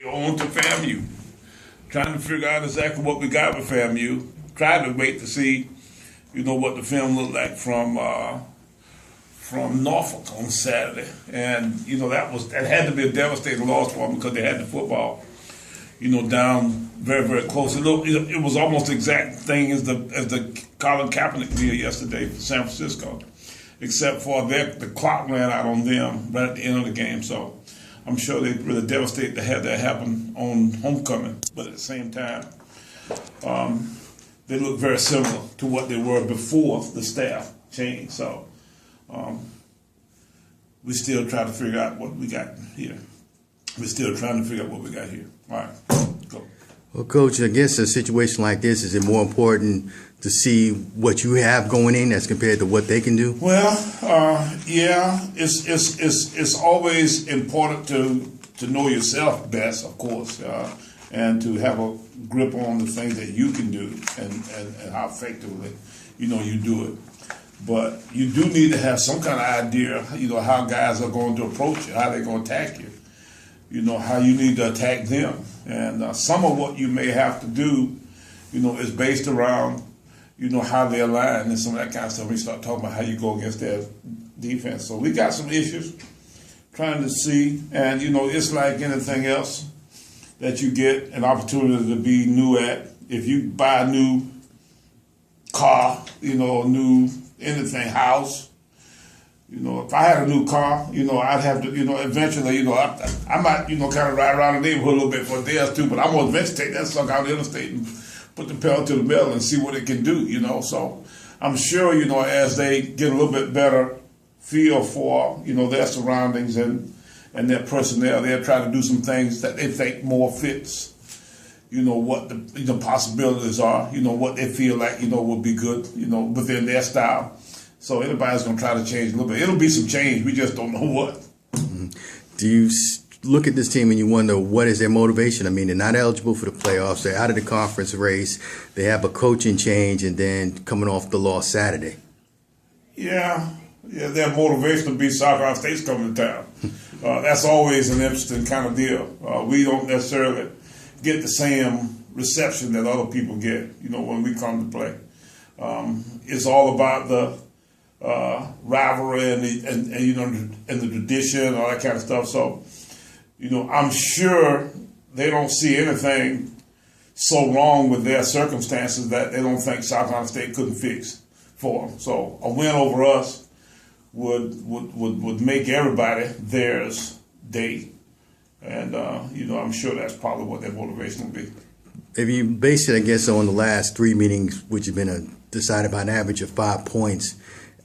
On to FAMU, trying to figure out exactly what we got with FAMU. Tried to wait to see, what the film looked like from Norfolk on Saturday, and that had to be a devastating loss for them because they had the football, down very very close. It was almost the exact thing as the Colin Kaepernick deal yesterday for San Francisco, except for the clock ran out on them right at the end of the game. So I'm sure they really devastated to have that happen on homecoming, but at the same time, they look very similar to what they were before the staff changed. So we still try to figure out what we got here. We're still trying to figure out what we got here. All right, go. Well, Coach, I guess a situation like this, is it more important to see what you have going in as compared to what they can do? Well, yeah, it's always important to know yourself best, of course, and to have a grip on the things that you can do and how effectively, you do it. But you do need to have some kind of idea, how guys are going to approach you, how they're going to attack you, how you need to attack them. And some of what you may have to do, is based around, how they align and some of that kind of stuff. When you start talking about how you go against their defense. So we got some issues trying to see, and it's like anything else that you get an opportunity to be new at. If you buy a new car, new anything, house, if I had a new car, I'd have to, eventually, I might, kind of ride around the neighborhood a little bit for a day or two, but I'm going to eventually take that sucker out the interstate and put the pedal to the metal and see what it can do, So I'm sure, as they get a little bit better feel for, their surroundings and their personnel, they'll try to do some things that they think more fits, what the possibilities are, what they feel like, would be good, within their style. So anybody's going to try to change a little bit. It'll be some change. We just don't know what. Mm-hmm. Do you look at this team and you wonder what is their motivation? I mean, they're not eligible for the playoffs. They're out of the conference race. They have a coaching change and then coming off the loss Saturday. Yeah, their motivation to beat South State's coming to town. That's always an interesting kind of deal. We don't necessarily get the same reception that other people get, when we come to play. It's all about the rivalry and the tradition, all that kind of stuff. So, I'm sure they don't see anything so wrong with their circumstances that they don't think South Carolina State couldn't fix for them. So a win over us would make everybody theirs day. And, I'm sure that's probably what their motivation will be. If you base it, I guess, on the last three meetings, which have been decided by an average of 5 points,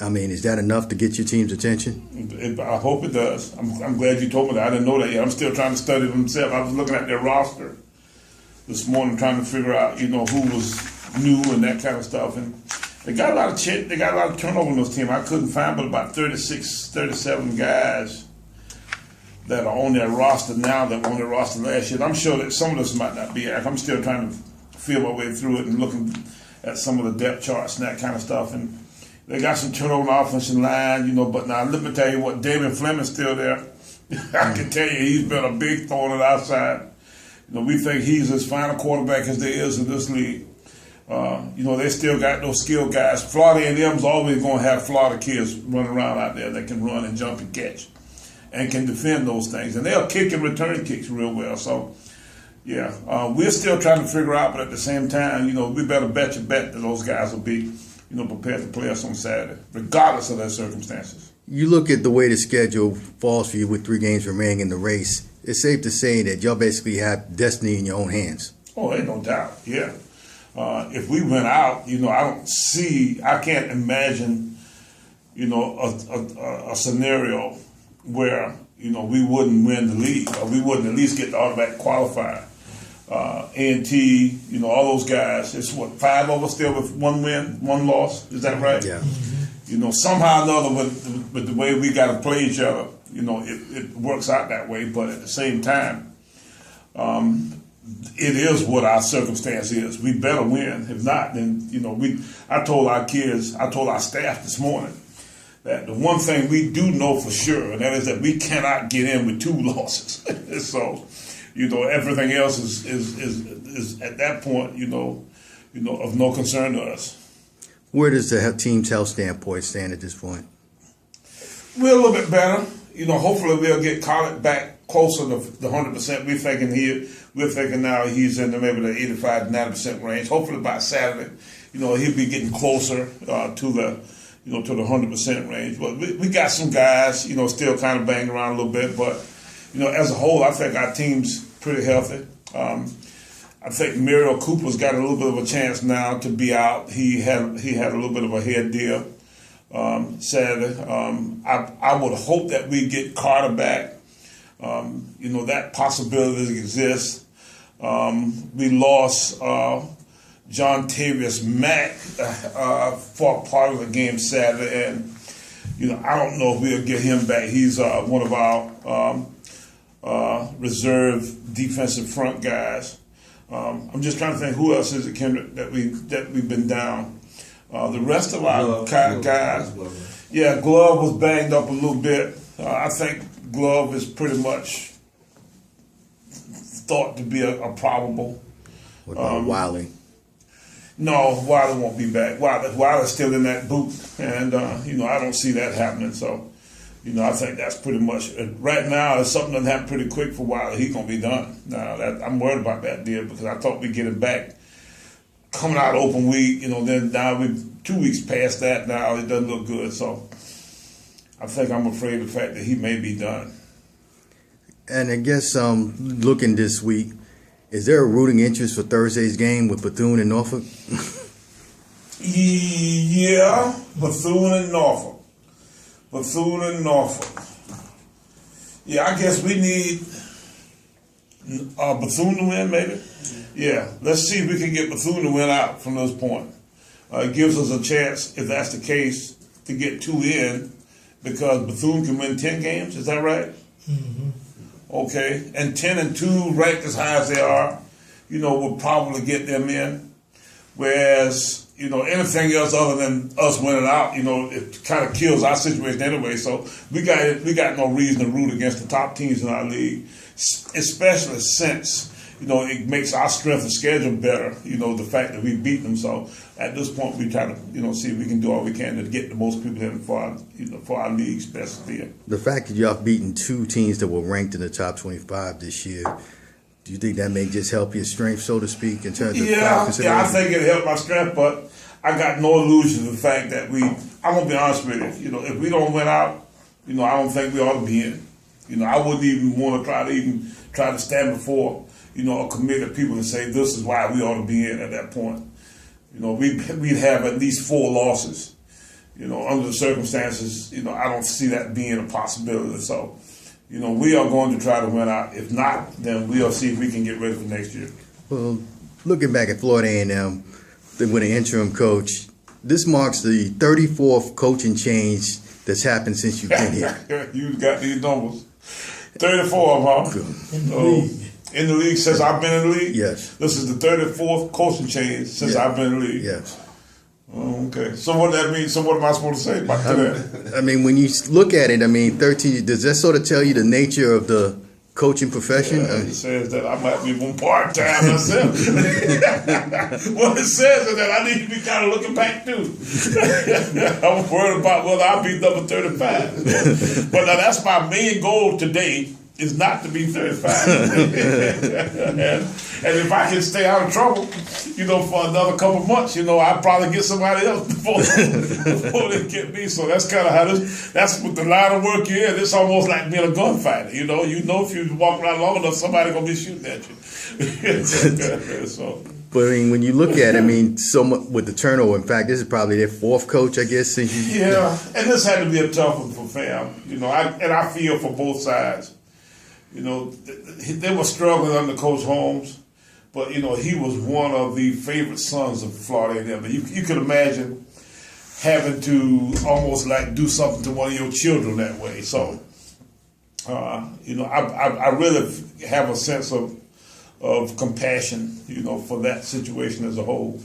I mean, is that enough to get your team's attention? I hope it does. I'm glad you told me that. I didn't know that yet. I'm still trying to study them myself. I was looking at their roster this morning, trying to figure out, who was new and that kind of stuff. And they got a lot of turnover on this team. I couldn't find but about 36, 37 guys that are on their roster now that were on their roster last year. I'm sure that some of this might not be accurate. I'm still trying to feel my way through it and looking at some of the depth charts and that kind of stuff. And they got some turnover on the offensive line, but now let me tell you what, David Fleming's still there. I can tell you he's been a big thorn on the outside. We think he's as fine a quarterback as there is in this league. They still got those skilled guys. Florida A&M's always going to have Florida kids running around out there that can run and jump and catch and can defend those things. And they'll kick and return kicks real well. So, yeah, we're still trying to figure out, but at the same time, we better bet your bet that those guys will be, prepared to play us on Saturday, regardless of their circumstances. You look at the way the schedule falls for you with 3 games remaining in the race, it's safe to say that y'all basically have destiny in your own hands. Oh, ain't no doubt, yeah. If we went out, I can't imagine, a scenario where, we wouldn't win the league, or we wouldn't at least get the automatic qualifier. A&T, all those guys, it's 5 of us still with 1 win, 1 loss, is that right? Yeah. Somehow or another with the way we got to play each other, it works out that way, but at the same time, it is what our circumstance is. We better win. If not, then, I told our staff this morning that the one thing we do know for sure, and that is that we cannot get in with 2 losses. So everything else is at that point, of no concern to us. Where does the team's health standpoint stand at this point? We're a little bit better. Hopefully we'll get Collett back closer to the 100%. We're thinking now he's in maybe the 85-90% range. Hopefully by Saturday, he'll be getting closer to the 100% range. But we got some guys, still kind of banging around a little bit. But as a whole, I think our team's pretty healthy. I think Muriel Cooper's got a little bit of a chance now to be out. He had a little bit of a head deal Saturday. I would hope that we get Carter back. That possibility exists. We lost John Tavius Mack for part of the game Saturday, and I don't know if we'll get him back. He's one of our reserve defensive front guys. I'm just trying to think who else is it, Kendrick, that we've been down. The rest of our guys, Glove was banged up a little bit. I think Glove is pretty much thought to be a probable. What about Wiley? No, Wiley won't be back. Wiley's still in that boot, and I don't see that happening. So, I think that's pretty much right now. If something doesn't happen pretty quick for Wiley, he's gonna be done. Now I'm worried about that deal because I thought we'd get him back coming out open week. Then now we 2 weeks past that. Now it doesn't look good. So I think I'm afraid of the fact that he may be done. And I guess looking this week, is there a rooting interest for Thursday's game with Bethune and Norfolk? Yeah, Bethune and Norfolk. Yeah, I guess we need Bethune to win, maybe. Yeah, let's see if we can get Bethune to win out from this point. It gives us a chance, if that's the case, to get 2 in, because Bethune can win 10 games. Is that right? Mm-hmm. Okay, and 10-2, ranked as high as they are, will probably get them in. Whereas, anything else other than us winning out, it kind of kills our situation anyway. So we got no reason to root against the top teams in our league, especially since, it makes our strength of schedule better, the fact that we beat them. So at this point, we try to, see if we can do all we can to get the most people in for our league's best deal. The fact that y'all beaten 2 teams that were ranked in the top 25 this year, do you think that may just help your strength, so to speak, in terms of Yeah, I think it'll help my strength, but I got no illusion of the fact that I'm going to be honest with you, if we don't win out, I don't think we ought to be in. I wouldn't even want to try to stand before, a committee of people and say this is why we ought to be in at that point. We'd have at least 4 losses. Under the circumstances, I don't see that being a possibility. So, we are going to try to win out. If not, then we'll see if we can get ready for next year. Well, looking back at Florida A&M, with an interim coach, this marks the 34th coaching change that's happened since you've been here. You got these numbers. 34 of them, huh? In the league since I've been in the league? Yes. This is the 34th coaching change since I've been in the league? Yes. Oh, okay. So what that means? So what am I supposed to say about that? I mean, when you look at it, 13, does that sort of tell you the nature of the coaching profession? It says that I might be one part-time myself. What it says is that I need to be kind of looking back too. I'm worried about whether I'll be number 35. But now that's my main goal today, is not to be 35. and if I can stay out of trouble, for another couple months, I'll probably get somebody else before they get me. So that's kind of how that's with the line of work you're in. It's almost like being a gunfighter. If you walk around long enough, somebody's going to be shooting at you. So. But when you look at it, so much with the turnover. In fact, this is probably their 4th coach, I guess. Yeah, and this had to be a tough one for Fam. I feel for both sides. They were struggling under Coach Holmes, but he was one of the favorite sons of Florida A&M. You could imagine having to almost like do something to one of your children that way. So, I really have a sense of compassion, for that situation as a whole.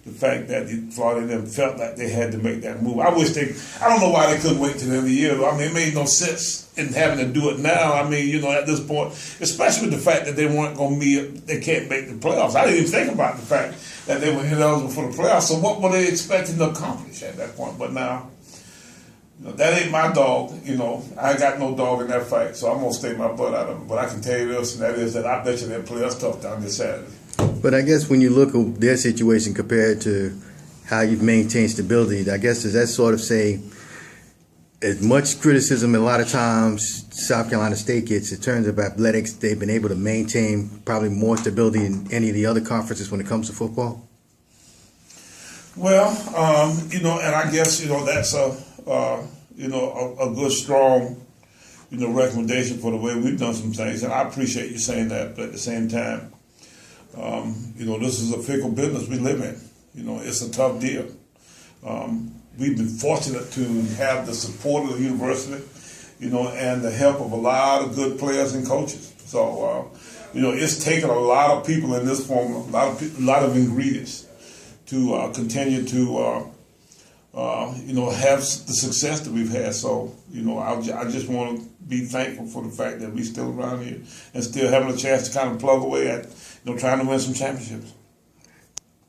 the fact that Florida them felt like they had to make that move. I don't know why they couldn't wait till the end of the year. I mean, it made no sense in having to do it now. I mean, at this point, especially with the fact that they weren't going to they can't make the playoffs. I didn't even think about the fact that they were ineligible for the playoffs. So what were they expecting to accomplish at that point? But now, that ain't my dog. I ain't got no dog in that fight, so I'm going to stay my butt out of it. But I can tell you this, and that is that I bet you they'll play us tough down this Saturday. But I guess when you look at their situation compared to how you've maintained stability, I guess does that sort of say as much criticism a lot of times South Carolina State gets in terms of athletics, they've been able to maintain probably more stability than any of the other conferences when it comes to football? Well, and I guess, that's a good, strong, recommendation for the way we've done some things. And I appreciate you saying that, but at the same time, this is a fickle business we live in. It's a tough deal. We've been fortunate to have the support of the university, and the help of a lot of good players and coaches. So, it's taken a lot of people in this form, a lot of ingredients to continue to, have the success that we've had. So, I just want to be thankful for the fact that we're still around here and still having a chance to kind of plug away at, trying to win some championships.